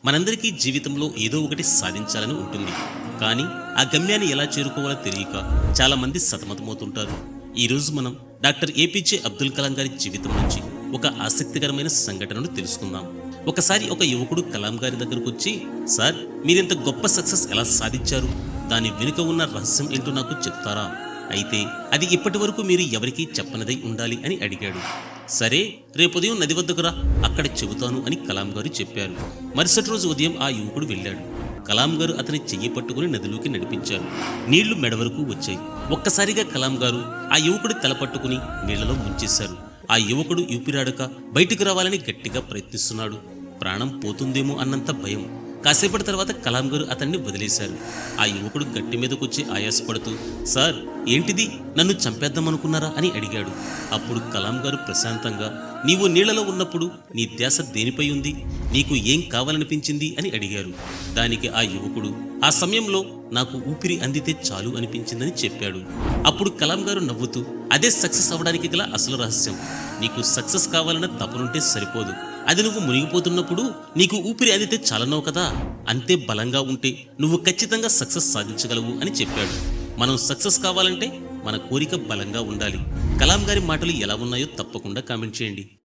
మనందరికీ జీవితంలో ఏదో ఒకటి సాధించాలని ఉంటుంది. కానీ ఆ గమ్యాన్ని ఎలా చేరుకోవాలో తెలియక చాలామంది సతమతమవుతుంటారు. ఈరోజు మనం డాక్టర్ ఏపీజే అబ్దుల్ కలాం గారి జీవితం నుంచి ఒక ఆసక్తికరమైన సంఘటనను తెలుసుకుందాం. ఒకసారి ఒక యువకుడు కలాం గారి దగ్గరకు వచ్చి, సార్, మీరింత గొప్ప సక్సెస్ ఎలా సాధించారు? దాని వెనుక ఉన్న రహస్యం ఏంటో నాకు చెప్తారా? అయితే అది ఇప్పటి వరకు మీరు ఎవరికీ చెప్పనదై ఉండాలి అని అడిగాడు. సరే, రేపు ఉదయం నది వద్దకు రా, అక్కడ చెబుతాను అని కలాం గారు చెప్పారు. మరుసటి రోజు ఉదయం ఆ యువకుడు వెళ్ళాడు. కలాం గారు అతని చెయ్యి పట్టుకుని నదిలోకి నడిపించారు. నీళ్లు మెడ వరకు వచ్చాయి. ఒక్కసారిగా కలాం గారు ఆ యువకుడి తల పట్టుకుని నీళ్లలో ముంచేశారు. ఆ యువకుడు ఊపిరాడక బయటికి రావాలని గట్టిగా ప్రయత్నిస్తున్నాడు. ప్రాణం పోతుందేమో అన్నంత భయం. కాసేపటి తర్వాత కలాం గారు అతన్ని వదిలేశారు. ఆ యువకుడు గట్టి మీదకొచ్చి ఆయాసపడుతూ, సార్, ఏంటిది, నన్ను చంపేద్దామనుకున్నారా అని అడిగాడు. అప్పుడు కలాం గారు ప్రశాంతంగా, నీవు నీళ్లలో ఉన్నప్పుడు నీ ధ్యాస దేనిపై ఉంది? నీకు ఏం కావాలనిపించింది అని అడిగారు. దానికి ఆ యువకుడు, ఆ సమయంలో నాకు ఊపిరి అందితే చాలు అనిపించిందని చెప్పాడు. అప్పుడు కలాం గారు నవ్వుతూ, అదే సక్సెస్ అవ్వడానికి గల అసలు రహస్యం. నీకు సక్సెస్ కావాలన్న తపనుంటే సరిపోదు. అది నువ్వు మునిగిపోతున్నప్పుడు నీకు ఊపిరి అందితే చాలన్నావు కదా, అంతే బలంగా ఉంటే నువ్వు ఖచ్చితంగా సక్సెస్ సాధించగలవు అని చెప్పాడు. మనం సక్సెస్ కావాలంటే మన కోరిక బలంగా ఉండాలి. కలాం గారి మాటలు ఎలా ఉన్నాయో తప్పకుండా కామెంట్ చేయండి.